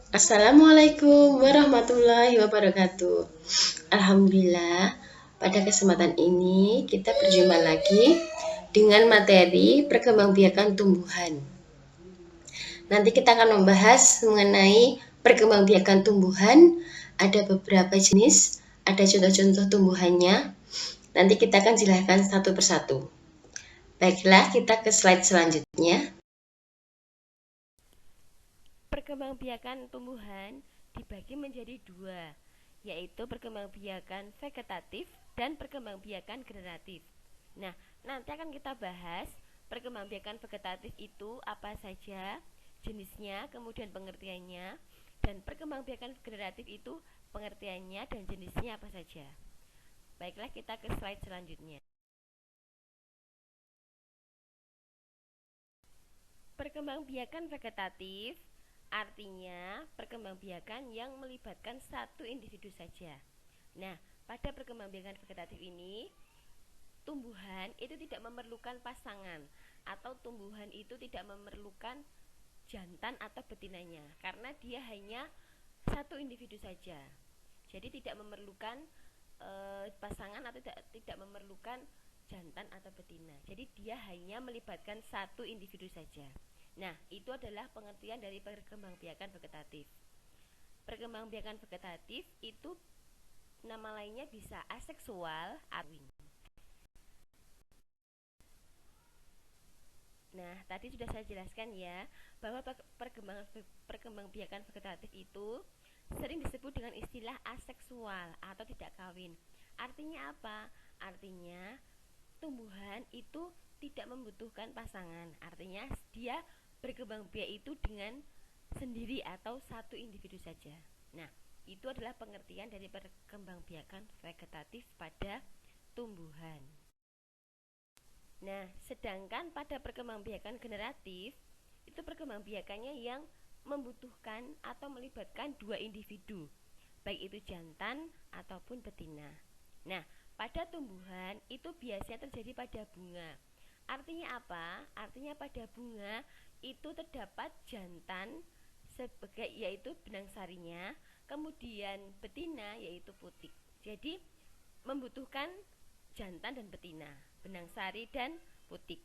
Assalamualaikum warahmatullahi wabarakatuh. Alhamdulillah, pada kesempatan ini kita berjumpa lagi dengan materi perkembangbiakan tumbuhan. Nanti kita akan membahas mengenai perkembangbiakan tumbuhan, ada beberapa jenis, ada contoh-contoh tumbuhannya. Nanti kita akan jelaskan satu persatu. Baiklah, kita ke slide selanjutnya. Perkembangbiakan tumbuhan dibagi menjadi dua, yaitu perkembangbiakan vegetatif dan perkembangbiakan generatif. Nah, nanti akan kita bahas perkembangbiakan vegetatif itu apa saja, jenisnya, kemudian pengertiannya, dan perkembangbiakan generatif itu pengertiannya dan jenisnya apa saja. Baiklah, kita ke slide selanjutnya. Perkembangbiakan vegetatif artinya perkembangbiakan yang melibatkan satu individu saja. Nah, pada perkembangbiakan vegetatif ini, tumbuhan itu tidak memerlukan pasangan atau tumbuhan itu tidak memerlukan jantan atau betinanya karena dia hanya satu individu saja. Jadi tidak memerlukan pasangan atau tidak memerlukan jantan atau betina. Jadi dia hanya melibatkan satu individu saja. Nah, itu adalah pengertian dari perkembangbiakan vegetatif. Perkembangbiakan vegetatif itu nama lainnya bisa aseksual atau. Nah, tadi sudah saya jelaskan ya bahwa perkembangbiakan vegetatif itu sering disebut dengan istilah aseksual atau tidak kawin. Artinya apa? Artinya tumbuhan itu tidak membutuhkan pasangan. Artinya dia berkembang biak itu dengan sendiri atau satu individu saja. Nah, itu adalah pengertian dari perkembangbiakan vegetatif pada tumbuhan. Nah, sedangkan pada perkembangbiakan generatif itu perkembangbiakannya yang membutuhkan atau melibatkan dua individu, baik itu jantan ataupun betina. Nah, pada tumbuhan itu biasanya terjadi pada bunga. Artinya apa? Artinya pada bunga itu terdapat jantan sebagai yaitu benang sarinya, kemudian betina yaitu putik. Jadi membutuhkan jantan dan betina, benang sari dan putik.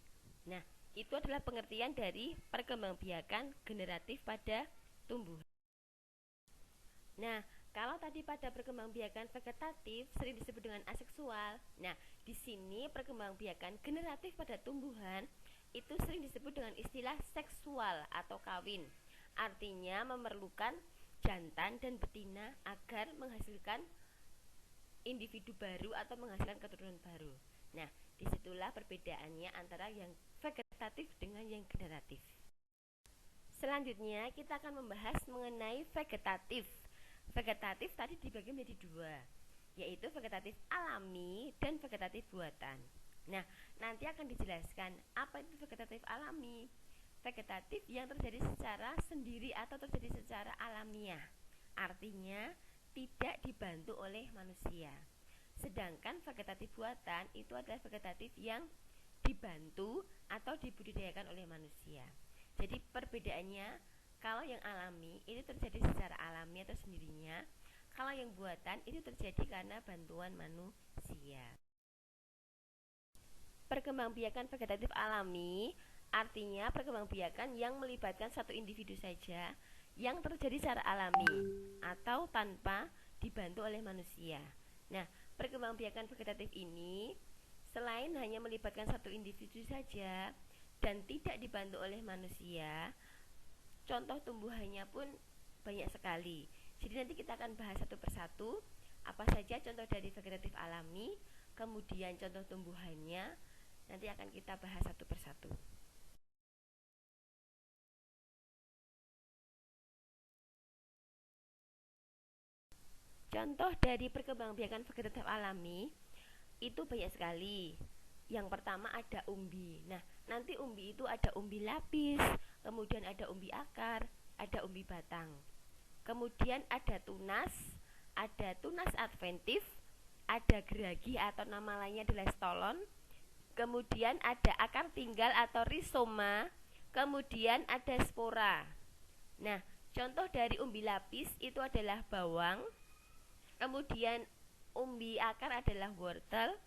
Nah, itu adalah pengertian dari perkembangbiakan generatif pada tumbuhan. Nah, kalau tadi pada perkembangbiakan vegetatif sering disebut dengan aseksual. Nah, di sini perkembangbiakan generatif pada tumbuhan itu sering disebut dengan istilah seksual atau kawin. Artinya memerlukan jantan dan betina agar menghasilkan individu baru atau menghasilkan keturunan baru. Nah, disitulah perbedaannya antara yang vegetatif dengan yang generatif. Selanjutnya kita akan membahas mengenai vegetatif. Vegetatif tadi dibagi menjadi dua, yaitu vegetatif alami dan vegetatif buatan. Nah, nanti akan dijelaskan apa itu vegetatif alami. Vegetatif yang terjadi secara sendiri atau terjadi secara alamiah. Artinya tidak dibantu oleh manusia. Sedangkan vegetatif buatan itu adalah vegetatif yang dibantu atau dibudidayakan oleh manusia. Jadi perbedaannya, kalau yang alami itu terjadi secara alami atau sendirinya, kalau yang buatan itu terjadi karena bantuan manusia. Perkembangbiakan vegetatif alami artinya perkembangbiakan yang melibatkan satu individu saja yang terjadi secara alami atau tanpa dibantu oleh manusia. Nah, perkembangbiakan vegetatif ini selain hanya melibatkan satu individu saja dan tidak dibantu oleh manusia, contoh tumbuhannya pun banyak sekali. Jadi nanti kita akan bahas satu persatu apa saja contoh dari vegetatif alami, kemudian contoh tumbuhannya, nanti akan kita bahas satu persatu. Contoh dari perkembangbiakan vegetatif alami itu banyak sekali. Yang pertama ada umbi. Nah, nanti umbi itu ada umbi lapis, kemudian ada umbi akar, ada umbi batang. Kemudian ada tunas adventif, ada geragi atau nama lainnya adalah stolon. Kemudian ada akar tinggal atau rizoma, kemudian ada spora. Nah, Contoh dari umbi lapis itu adalah bawang, kemudian umbi akar adalah wortel,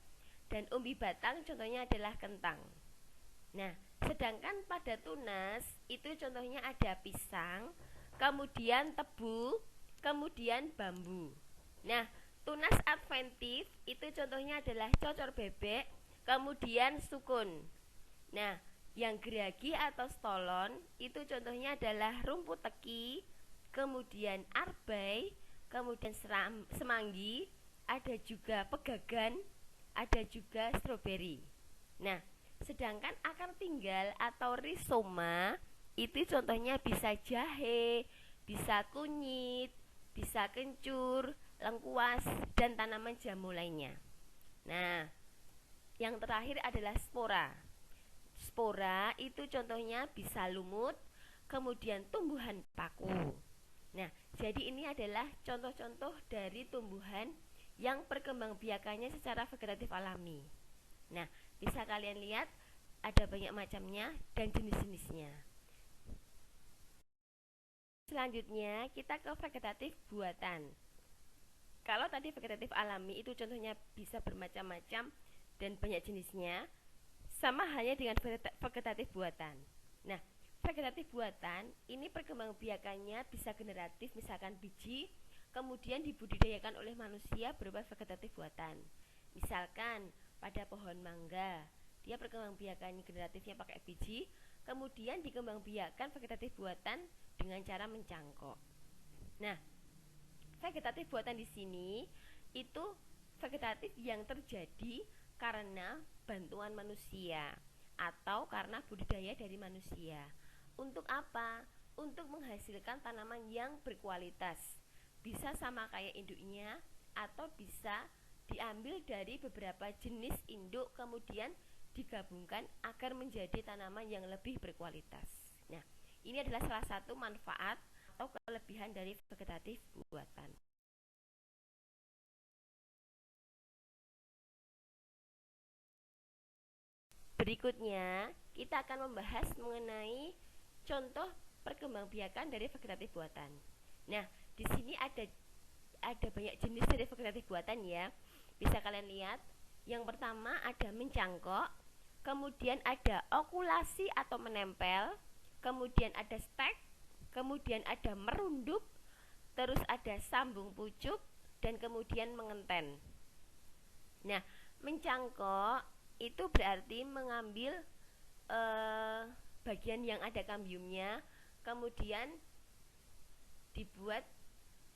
dan umbi batang contohnya adalah kentang. Nah, sedangkan pada tunas itu contohnya ada pisang, kemudian tebu, kemudian bambu. Nah, tunas adventif itu contohnya adalah cocor bebek, kemudian sukun. Nah, yang geragi atau stolon itu contohnya adalah rumput teki, kemudian arbai, kemudian semanggi, ada juga pegagan, ada juga stroberi. Nah, sedangkan akar tinggal atau rizoma itu contohnya bisa jahe, bisa kunyit, bisa kencur, lengkuas, dan tanaman jamu lainnya. Nah, yang terakhir adalah spora. Spora itu contohnya bisa lumut, kemudian tumbuhan paku. Nah, jadi ini adalah contoh-contoh dari tumbuhan yang perkembangbiakannya secara vegetatif alami. Nah, bisa kalian lihat ada banyak macamnya dan jenis-jenisnya. Selanjutnya kita ke vegetatif buatan. Kalau tadi vegetatif alami itu contohnya bisa bermacam-macam dan banyak jenisnya, sama halnya dengan vegetatif buatan. Nah, vegetatif buatan ini perkembangbiakannya bisa generatif, misalkan biji kemudian dibudidayakan oleh manusia berupa vegetatif buatan. Misalkan pada pohon mangga, dia perkembangbiakan generatifnya pakai biji, kemudian dikembangbiakan vegetatif buatan dengan cara mencangkok. Nah, vegetatif buatan di sini itu vegetatif yang terjadi karena bantuan manusia atau karena budidaya dari manusia. Untuk apa? Untuk menghasilkan tanaman yang berkualitas. Bisa sama kayak induknya atau bisa diambil dari beberapa jenis induk kemudian digabungkan agar menjadi tanaman yang lebih berkualitas. Nah, ini adalah salah satu manfaat atau kelebihan dari vegetatif buatan. Berikutnya, kita akan membahas mengenai contoh perkembangbiakan dari vegetatif buatan. Nah, di sini ada banyak jenis dari vegetatif buatan ya. Bisa kalian lihat. Yang pertama ada mencangkok, kemudian ada okulasi atau menempel, kemudian ada stek, kemudian ada merunduk, terus ada sambung pucuk, dan kemudian mengenten. Nah, mencangkok itu berarti mengambil bagian yang ada kambiumnya, kemudian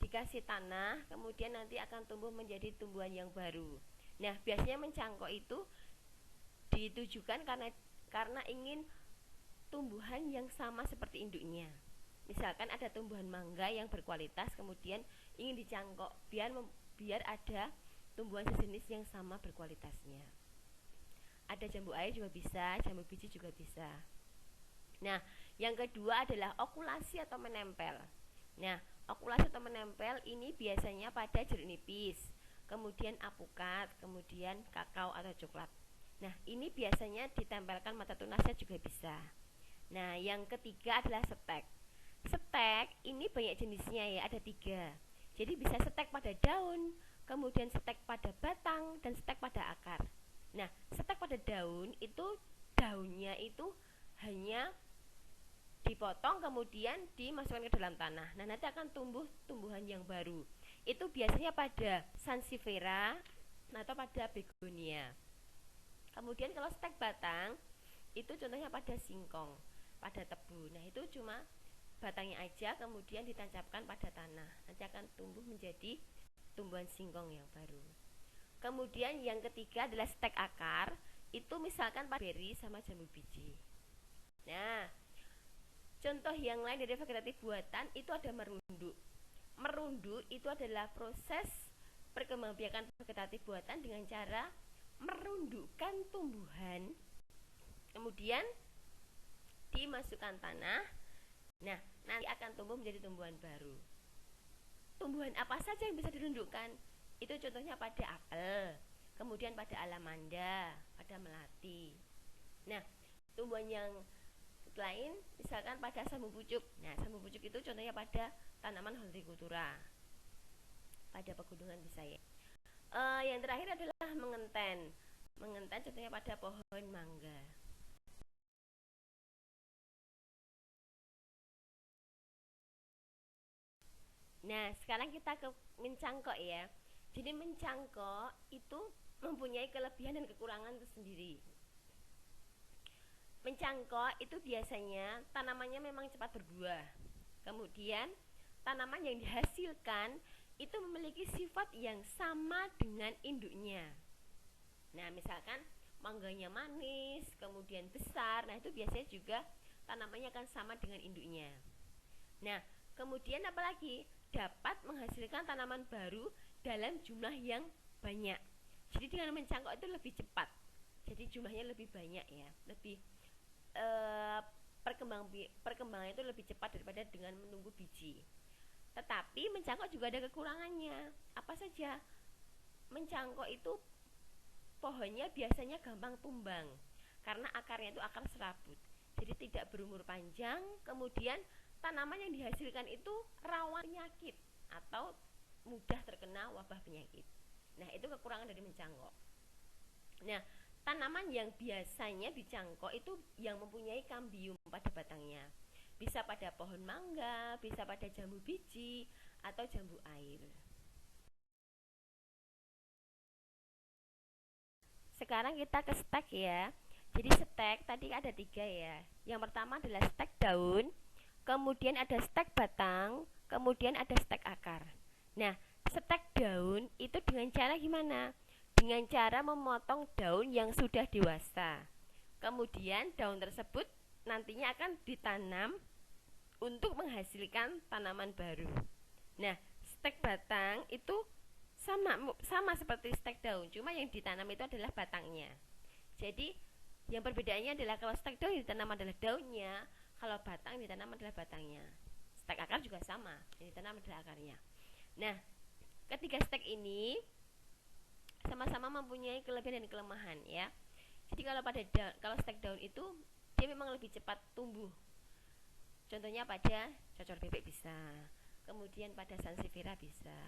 dikasih tanah, kemudian nanti akan tumbuh menjadi tumbuhan yang baru. Nah, biasanya mencangkok itu ditujukan karena ingin tumbuhan yang sama seperti induknya. Misalkan ada tumbuhan mangga yang berkualitas, kemudian ingin dicangkok biar ada tumbuhan sejenis yang sama berkualitasnya. Ada jambu air juga bisa, jambu biji juga bisa. Nah, yang kedua adalah okulasi atau menempel. Nah, okulasi atau menempel ini biasanya pada jeruk nipis, kemudian apukat, kemudian kakao atau coklat. Nah, ini biasanya ditempelkan mata tunasnya juga bisa. Nah, yang ketiga adalah stek. Stek ini banyak jenisnya ya, ada 3. Jadi bisa stek pada daun, kemudian stek pada batang, dan stek pada akar. Nah, stek pada daun itu daunnya itu hanya dipotong kemudian dimasukkan ke dalam tanah. Nah, nanti akan tumbuh tumbuhan yang baru. Itu biasanya pada sansevieria atau pada begonia. Kemudian kalau stek batang itu contohnya pada singkong, pada tebu. Nah, itu cuma batangnya aja kemudian ditancapkan pada tanah. Nanti akan tumbuh menjadi tumbuhan singkong yang baru. Kemudian yang ketiga adalah stek akar. Itu misalkan pada beri sama jambu biji. Nah, contoh yang lain dari vegetatif buatan itu ada merunduk. Merunduk itu adalah proses perkembangbiakan vegetatif buatan dengan cara merundukkan tumbuhan, kemudian dimasukkan tanah. Nah, nanti akan tumbuh menjadi tumbuhan baru. Tumbuhan apa saja yang bisa dirundukkan? Itu contohnya pada apel, kemudian pada alamanda, pada melati. Nah, tumbuhan yang lain misalkan pada sambung pucuk. Nah, sambung pucuk itu contohnya pada tanaman hortikultura, pada pegunungan bisa ya. Yang terakhir adalah mengenten. Mengenten contohnya pada pohon mangga. Nah, sekarang kita ke mencangkok ya. Jadi mencangkok itu mempunyai kelebihan dan kekurangan tersendiri. Mencangkok itu biasanya tanamannya memang cepat berbuah. Kemudian tanaman yang dihasilkan itu memiliki sifat yang sama dengan induknya. Nah, misalkan mangganya manis, kemudian besar, nah itu biasanya juga tanamannya akan sama dengan induknya. Nah, kemudian apalagi dapat menghasilkan tanaman baru dalam jumlah yang banyak. Jadi dengan mencangkok itu lebih cepat. Jadi jumlahnya lebih banyak ya, lebih perkembangannya itu lebih cepat daripada dengan menunggu biji. Tetapi mencangkok juga ada kekurangannya. Apa saja? Mencangkok itu pohonnya biasanya gampang tumbang karena akarnya itu akar serabut. Jadi tidak berumur panjang, kemudian tanaman yang dihasilkan itu rawan penyakit atau mudah terkena wabah penyakit. Nah, itu kekurangan dari mencangkok. Nah, tanaman yang biasanya dicangkok itu yang mempunyai kambium pada batangnya. Bisa pada pohon mangga, bisa pada jambu biji, atau jambu air. Sekarang kita ke stek ya. Jadi stek tadi ada 3 ya. Yang pertama adalah stek daun, kemudian ada stek batang, kemudian ada stek akar. Nah, stek daun itu dengan cara gimana? Dengan cara memotong daun yang sudah dewasa. Kemudian daun tersebut nantinya akan ditanam untuk menghasilkan tanaman baru. Nah, stek batang itu sama seperti stek daun, cuma yang ditanam itu adalah batangnya. Jadi yang perbedaannya adalah kalau stek daun yang ditanam adalah daunnya, kalau batang yang ditanam adalah batangnya. Stek akar juga sama, yang ditanam adalah akarnya. Nah, ketiga stek ini sama-sama mempunyai kelebihan dan kelemahan ya. Jadi kalau stek daun itu dia memang lebih cepat tumbuh. Contohnya pada cocor bebek bisa, kemudian pada sansevieria bisa.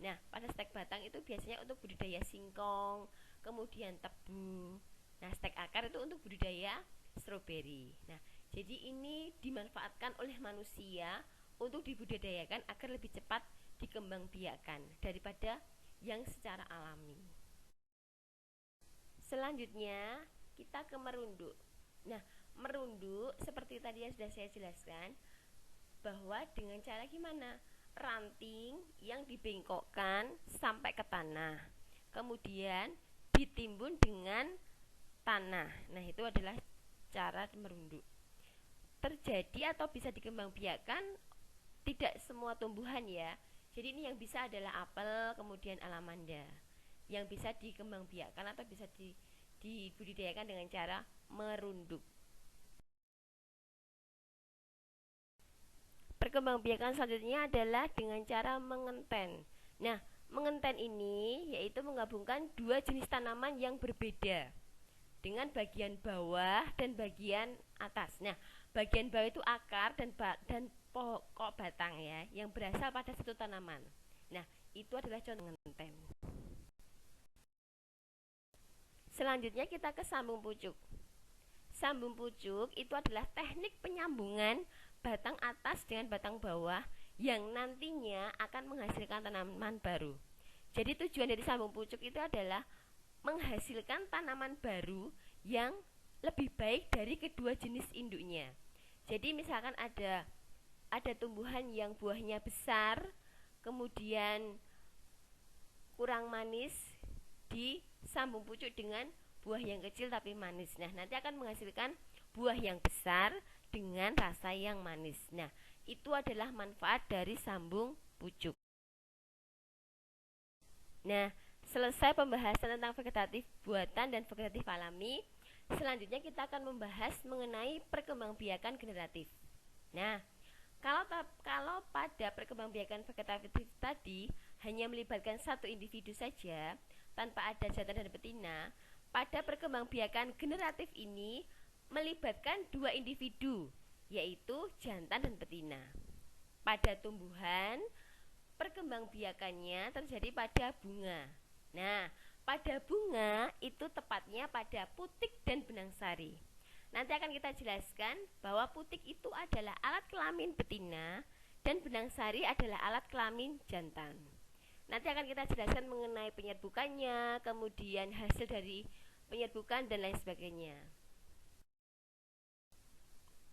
Nah, pada stek batang itu biasanya untuk budidaya singkong, kemudian tebu. Nah, stek akar itu untuk budidaya stroberi. Nah, jadi ini dimanfaatkan oleh manusia untuk dibudidayakan agar lebih cepat dikembangbiakan daripada yang secara alami. Selanjutnya kita ke merunduk. Nah, merunduk seperti tadi yang sudah saya jelaskan bahwa dengan cara gimana? Ranting yang dibengkokkan sampai ke tanah, kemudian ditimbun dengan tanah. Nah, itu adalah cara merunduk. Terjadi atau bisa dikembangbiakan tidak semua tumbuhan ya. Jadi ini yang bisa adalah apel, kemudian alamanda, yang bisa dikembangbiakan atau bisa dibudidayakan dengan cara merunduk. Perkembangbiakan selanjutnya adalah dengan cara mengenten. Nah, mengenten ini yaitu menggabungkan 2 jenis tanaman yang berbeda dengan bagian bawah dan bagian atas. Nah, bagian bawah itu akar dan pokok batang ya, yang berasal pada satu tanaman. Nah, itu adalah contoh mengenten. Selanjutnya kita ke sambung pucuk. Sambung pucuk itu adalah teknik penyambungan batang atas dengan batang bawah yang nantinya akan menghasilkan tanaman baru. Jadi tujuan dari sambung pucuk itu adalah menghasilkan tanaman baru yang lebih baik dari kedua jenis induknya. Jadi misalkan ada tumbuhan yang buahnya besar, kemudian kurang manis, disambung pucuk dengan buah yang kecil tapi manis. Nah, nanti akan menghasilkan buah yang besar dengan rasa yang manis. Nah, itu adalah manfaat dari sambung pucuk. Nah, selesai pembahasan tentang vegetatif buatan dan vegetatif alami. Selanjutnya kita akan membahas mengenai perkembangbiakan generatif. Nah, kalau pada perkembangbiakan vegetatif tadi hanya melibatkan satu individu saja tanpa ada jantan dan betina, pada perkembangbiakan generatif ini melibatkan dua individu, yaitu jantan dan betina. Pada tumbuhan, perkembangbiakannya terjadi pada bunga. Nah, pada bunga itu tepatnya pada putik dan benang sari. Nanti akan kita jelaskan bahwa putik itu adalah alat kelamin betina dan benang sari adalah alat kelamin jantan. Nanti akan kita jelaskan mengenai penyerbukannya, kemudian hasil dari penyerbukan dan lain sebagainya.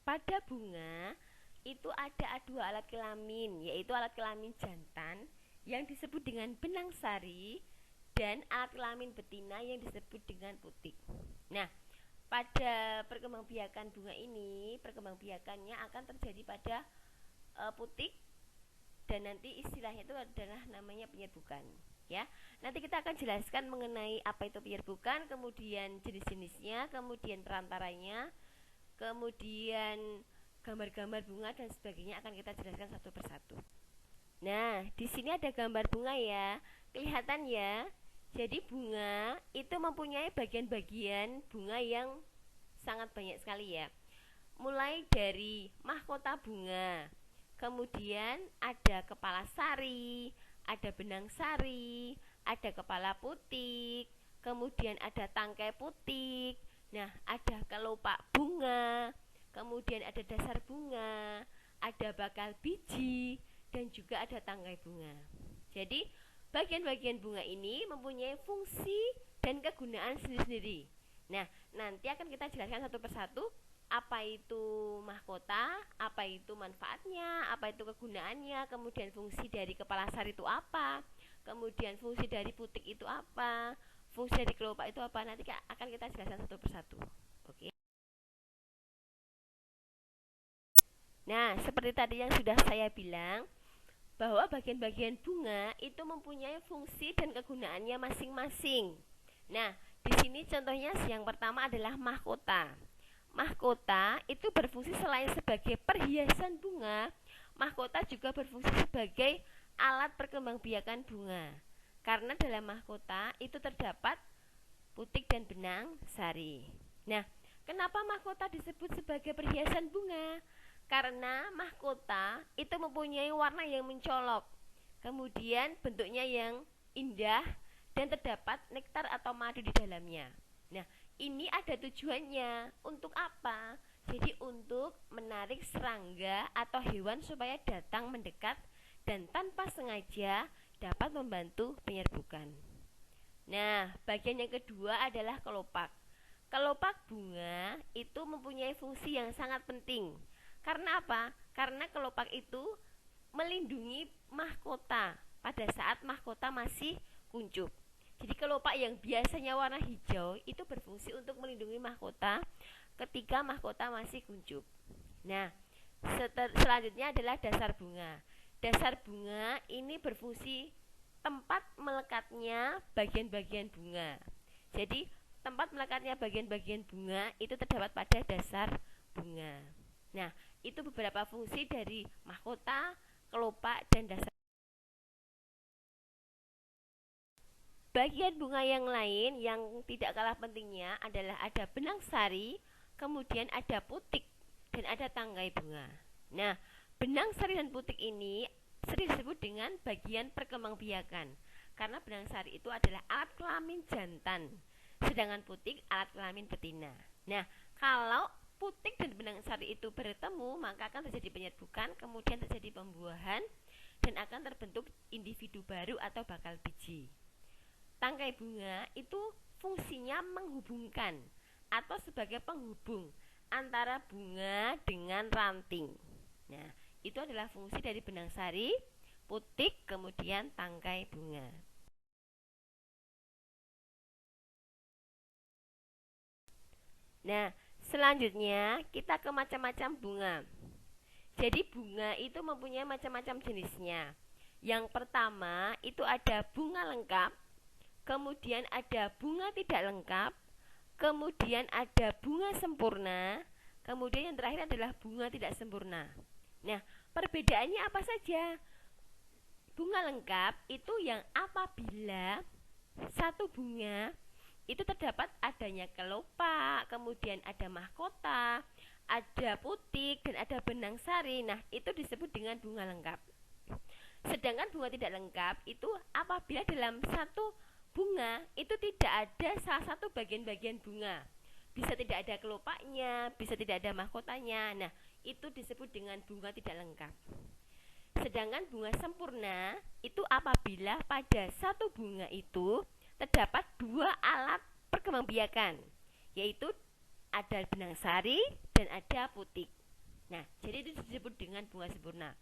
Pada bunga itu ada dua alat kelamin, yaitu alat kelamin jantan yang disebut dengan benang sari dan alat kelamin betina yang disebut dengan putik. Nah, pada perkembangbiakan bunga ini, perkembangbiakannya akan terjadi pada putik dan nanti istilahnya itu adalah namanya penyerbukan, ya. Nanti kita akan jelaskan mengenai apa itu penyerbukan, kemudian jenis-jenisnya, kemudian perantaranya, kemudian gambar-gambar bunga dan sebagainya akan kita jelaskan satu persatu. Nah, di sini ada gambar bunga ya. Kelihatan ya. Jadi bunga itu mempunyai bagian-bagian bunga yang sangat banyak sekali ya. Mulai dari mahkota bunga, kemudian ada kepala sari, ada benang sari, ada kepala putik, kemudian ada tangkai putik. Nah, ada kelopak bunga, kemudian ada dasar bunga, ada bakal biji, dan juga ada tangkai bunga. Jadi, bagian-bagian bunga ini mempunyai fungsi dan kegunaan sendiri-sendiri. Nah, nanti akan kita jelaskan satu persatu apa itu mahkota, apa itu manfaatnya, apa itu kegunaannya, kemudian fungsi dari kepala sari itu apa, kemudian fungsi dari putik itu apa, fungsi dari kelopak itu apa, nanti akan kita jelaskan satu persatu. Oke. Nah, seperti tadi yang sudah saya bilang, bahwa bagian-bagian bunga itu mempunyai fungsi dan kegunaannya masing-masing. Nah, di sini contohnya yang pertama adalah mahkota. Mahkota itu berfungsi selain sebagai perhiasan bunga, mahkota juga berfungsi sebagai alat perkembangbiakan bunga. Karena dalam mahkota itu terdapat putik dan benang sari. Nah, kenapa mahkota disebut sebagai perhiasan bunga? Karena mahkota itu mempunyai warna yang mencolok, kemudian bentuknya yang indah, dan terdapat nektar atau madu di dalamnya. Nah, ini ada tujuannya. Untuk apa? Jadi untuk menarik serangga atau hewan supaya datang mendekat dan tanpa sengaja dapat membantu penyerbukan. Nah, bagian yang kedua adalah kelopak. Kelopak bunga itu mempunyai fungsi yang sangat penting. Karena apa? Karena kelopak itu melindungi mahkota pada saat mahkota masih kuncup. Jadi kelopak yang biasanya warna hijau itu berfungsi untuk melindungi mahkota ketika mahkota masih kuncup. Nah, selanjutnya adalah dasar bunga. Dasar bunga ini berfungsi tempat melekatnya bagian-bagian bunga. Jadi tempat melekatnya bagian-bagian bunga itu terdapat pada dasar bunga. Nah, itu beberapa fungsi dari mahkota, kelopak, dan dasar. Bagian bunga yang lain yang tidak kalah pentingnya adalah ada benang sari, kemudian ada putik, dan ada tangkai bunga. Nah, benang sari dan putik ini sering disebut dengan bagian perkembangbiakan, karena benang sari itu adalah alat kelamin jantan, sedangkan putik alat kelamin betina. Nah, kalau putik dan benang sari itu bertemu, maka akan terjadi penyerbukan, kemudian terjadi pembuahan, dan akan terbentuk individu baru atau bakal biji. Tangkai bunga itu fungsinya menghubungkan atau sebagai penghubung antara bunga dengan ranting. Nah, itu adalah fungsi dari benang sari, putik, kemudian tangkai bunga. Nah, selanjutnya kita ke macam-macam bunga. Jadi bunga itu mempunyai macam-macam jenisnya. Yang pertama itu ada bunga lengkap, kemudian ada bunga tidak lengkap, kemudian ada bunga sempurna, kemudian yang terakhir adalah bunga tidak sempurna. Nah, perbedaannya apa saja? Bunga lengkap itu yang apabila satu bunga itu terdapat adanya kelopak, kemudian ada mahkota, ada putik, dan ada benang sari. Nah, itu disebut dengan bunga lengkap. Sedangkan bunga tidak lengkap itu apabila dalam satu bunga itu tidak ada salah satu bagian-bagian bunga. Bisa tidak ada kelopaknya, bisa tidak ada mahkotanya. Nah, itu disebut dengan bunga tidak lengkap. Sedangkan bunga sempurna itu apabila pada satu bunga itu terdapat dua alat perkembangbiakan, yaitu ada benang sari dan ada putik. Nah, jadi itu disebut dengan bunga sempurna.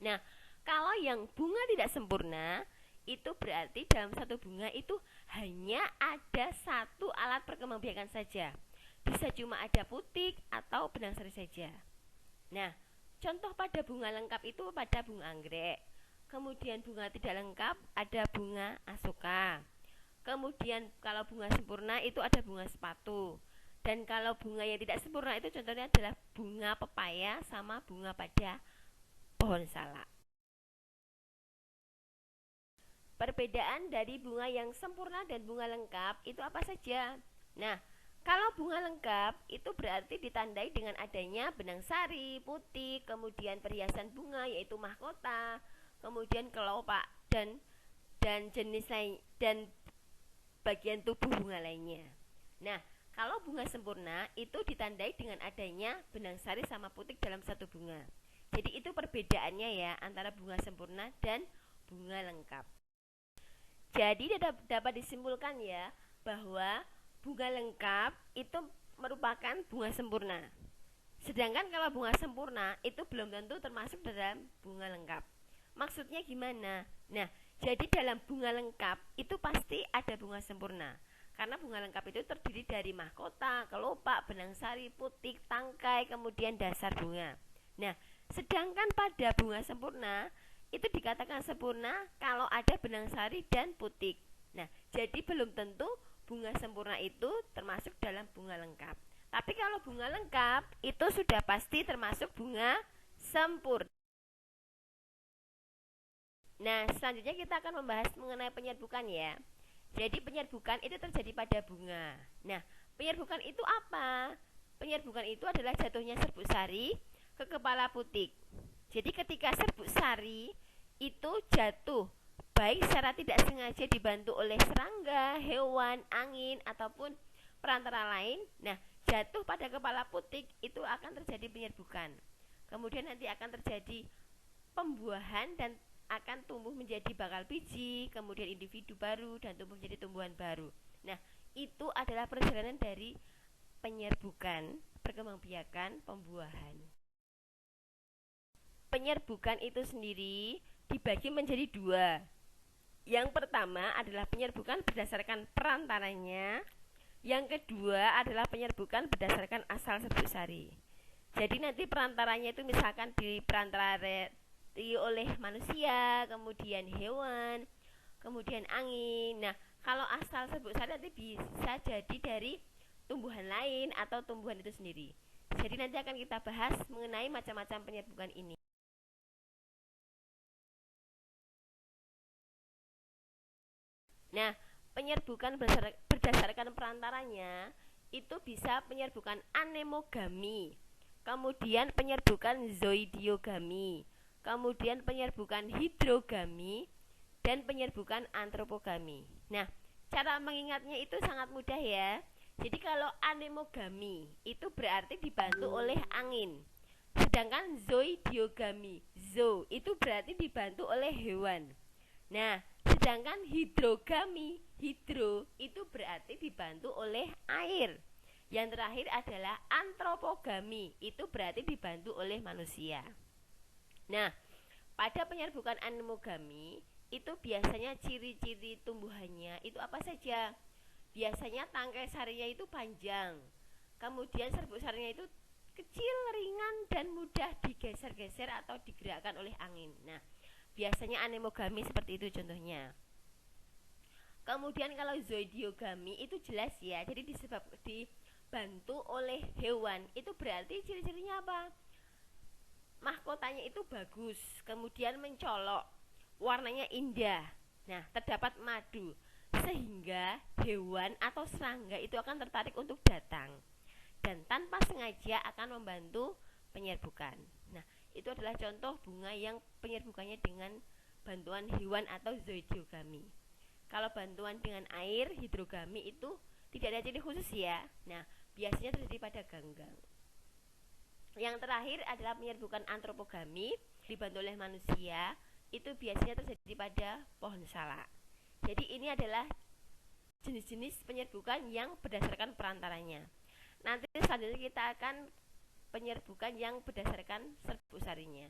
Nah, kalau yang bunga tidak sempurna, itu berarti dalam satu bunga itu hanya ada satu alat perkembangbiakan saja. Bisa cuma ada putik atau benang sari saja. Nah, contoh pada bunga lengkap itu pada bunga anggrek. Kemudian bunga tidak lengkap ada bunga asoka. Kemudian kalau bunga sempurna itu ada bunga sepatu. Dan kalau bunga yang tidak sempurna itu contohnya adalah bunga pepaya sama bunga pada pohon salak. Perbedaan dari bunga yang sempurna dan bunga lengkap itu apa saja? Nah, kalau bunga lengkap itu berarti ditandai dengan adanya benang sari, putik, kemudian perhiasan bunga yaitu mahkota, kemudian kelopak dan jenis lain dan bagian tubuh bunga lainnya. Nah, kalau bunga sempurna itu ditandai dengan adanya benang sari sama putik dalam satu bunga. Jadi itu perbedaannya ya antara bunga sempurna dan bunga lengkap. Jadi dapat disimpulkan ya bahwa bunga lengkap itu merupakan bunga sempurna. Sedangkan kalau bunga sempurna itu belum tentu termasuk dalam bunga lengkap. Maksudnya gimana? Nah, jadi dalam bunga lengkap itu pasti ada bunga sempurna. Karena bunga lengkap itu terdiri dari mahkota, kelopak, benang sari, putik, tangkai, kemudian dasar bunga. Nah, sedangkan pada bunga sempurna itu dikatakan sempurna kalau ada benang sari dan putik. Nah, jadi belum tentu bunga sempurna itu termasuk dalam bunga lengkap. Tapi kalau bunga lengkap itu sudah pasti termasuk bunga sempurna. Nah, selanjutnya kita akan membahas mengenai penyerbukan ya. Jadi penyerbukan itu terjadi pada bunga. Nah, penyerbukan itu apa? Penyerbukan itu adalah jatuhnya serbuk sari ke kepala putik. Jadi ketika serbuk sari itu jatuh baik secara tidak sengaja dibantu oleh serangga, hewan, angin ataupun perantara lain, nah jatuh pada kepala putik itu akan terjadi penyerbukan. Kemudian nanti akan terjadi pembuahan dan akan tumbuh menjadi bakal biji, kemudian individu baru dan tumbuh menjadi tumbuhan baru. Nah, itu adalah perjalanan dari penyerbukan, perkembangbiakan, pembuahan. Penyerbukan itu sendiri dibagi menjadi dua. Yang pertama adalah penyerbukan berdasarkan perantaranya. Yang kedua adalah penyerbukan berdasarkan asal serbuk sari. Jadi nanti perantaranya itu misalkan diperantarai oleh manusia, kemudian hewan, kemudian angin. Nah, kalau asal serbuk sari nanti bisa jadi dari tumbuhan lain atau tumbuhan itu sendiri. Jadi nanti akan kita bahas mengenai macam-macam penyerbukan ini. Nah, penyerbukan berdasarkan perantaranya itu bisa penyerbukan anemogami, kemudian penyerbukan zoidiogami, kemudian penyerbukan hidrogami, dan penyerbukan antropogami. Nah, cara mengingatnya itu sangat mudah ya. Jadi kalau anemogami itu berarti dibantu oleh angin. Sedangkan zoidiogami, zo itu berarti dibantu oleh hewan. Nah, sedangkan hidrogami, hidro itu berarti dibantu oleh air. Yang terakhir adalah antropogami, itu berarti dibantu oleh manusia. Nah, pada penyerbukan anemogami itu biasanya ciri-ciri tumbuhannya itu apa saja? Biasanya tangkai sarinya itu panjang, kemudian serbuk sarinya itu kecil, ringan, dan mudah digeser-geser atau digerakkan oleh angin. Nah, biasanya anemogami seperti itu contohnya. Kemudian kalau zoidiogami itu jelas ya, jadi dibantu oleh hewan. Itu berarti ciri-cirinya apa? Mahkotanya itu bagus, kemudian mencolok, warnanya indah. Nah, terdapat madu. sehingga hewan atau serangga itu akan tertarik untuk datang dan tanpa sengaja akan membantu penyerbukan. Nah, itu adalah contoh bunga yang penyerbukannya dengan bantuan hewan atau zoidiogami. Kalau bantuan dengan air, hidrogami, itu tidak ada ciri khusus ya. Nah, biasanya terjadi pada ganggang. Yang terakhir adalah penyerbukan antropogami dibantu oleh manusia. Itu biasanya terjadi pada pohon salak. Jadi ini adalah jenis-jenis penyerbukan yang berdasarkan perantaranya. Nanti selanjutnya kita akan penyerbukan yang berdasarkan serbuk sarinya.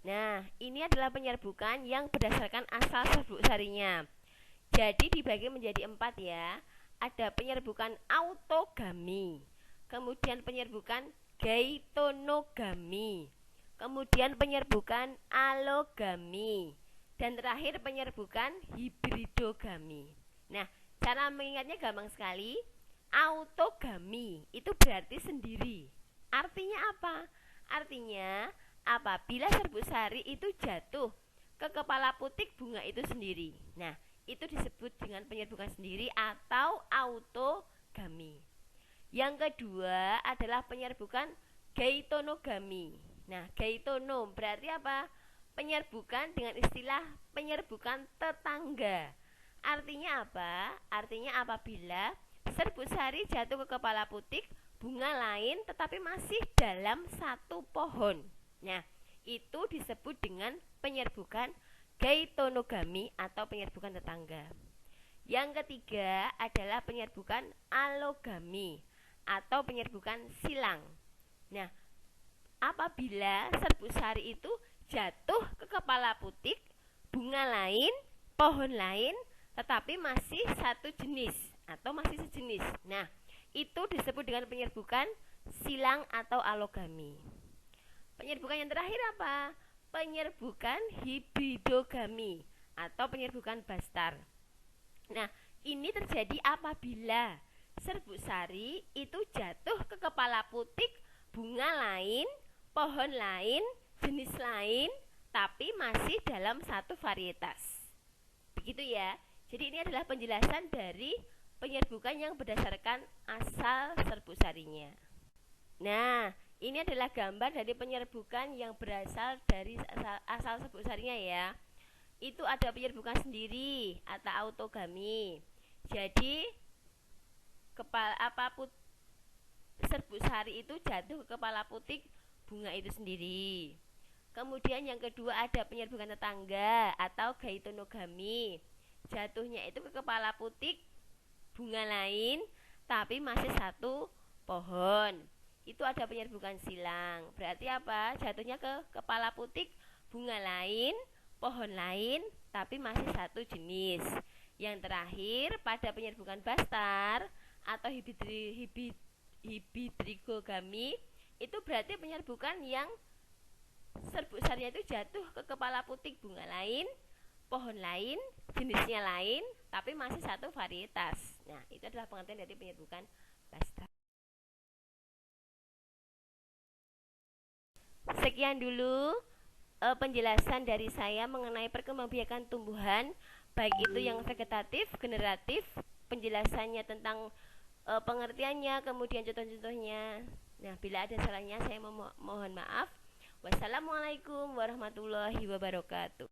Nah, ini adalah penyerbukan yang berdasarkan asal serbuk sarinya. Jadi dibagi menjadi 4 ya. Ada penyerbukan autogami, kemudian penyerbukan geitonogami, kemudian penyerbukan alogami, dan terakhir penyerbukan hibridogami. Nah, cara mengingatnya gampang sekali. Autogami itu berarti sendiri. Artinya apa? Artinya apabila serbuk sari itu jatuh ke kepala putik bunga itu sendiri. Nah, itu disebut dengan penyerbukan sendiri atau autogami. Yang kedua adalah penyerbukan geitonogami. Nah, geitonom berarti apa? Penyerbukan dengan istilah penyerbukan tetangga. Artinya apa? Artinya apabila serbuk sari jatuh ke kepala putik bunga lain tetapi masih dalam satu pohon. Nah, itu disebut dengan penyerbukan geitonogami atau penyerbukan tetangga. Yang ketiga adalah penyerbukan alogami atau penyerbukan silang. Nah, apabila serbuk sari itu jatuh ke kepala putik bunga lain, pohon lain, tetapi masih satu jenis atau masih sejenis. Nah, itu disebut dengan penyerbukan silang atau alogami. Penyerbukan yang terakhir apa? Penyerbukan hibridogami atau penyerbukan bastar. Nah, ini terjadi apabila serbuk sari itu jatuh ke kepala putik bunga lain, pohon lain, jenis lain, tapi masih dalam satu varietas. Begitu ya. Jadi ini adalah penjelasan dari penyerbukan yang berdasarkan asal serbuk sarinya. Nah, ini adalah gambar dari penyerbukan yang berasal dari asal serbuk sarinya ya. Itu ada penyerbukan sendiri atau autogami. Jadi serbuk sari itu jatuh ke kepala putik bunga itu sendiri. Kemudian yang kedua ada penyerbukan tetangga atau geitonogami. Jatuhnya itu ke kepala putik bunga lain tapi masih satu pohon. Itu ada penyerbukan silang. Berarti apa? Jatuhnya ke kepala putik bunga lain, pohon lain, tapi masih satu jenis. Yang terakhir pada penyerbukan bastar atau hibridogami itu berarti penyerbukan yang serbuk sarinya itu jatuh ke kepala putik bunga lain, pohon lain, jenisnya lain, tapi masih satu varietas. Nah, itu adalah pengertian dari penyerbukan bastar. Sekian dulu penjelasan dari saya mengenai perkembangbiakan tumbuhan, baik itu yang vegetatif, generatif, penjelasannya tentang pengertiannya, kemudian contoh-contohnya. Nah, bila ada salahnya saya mohon maaf. Wassalamualaikum warahmatullahi wabarakatuh.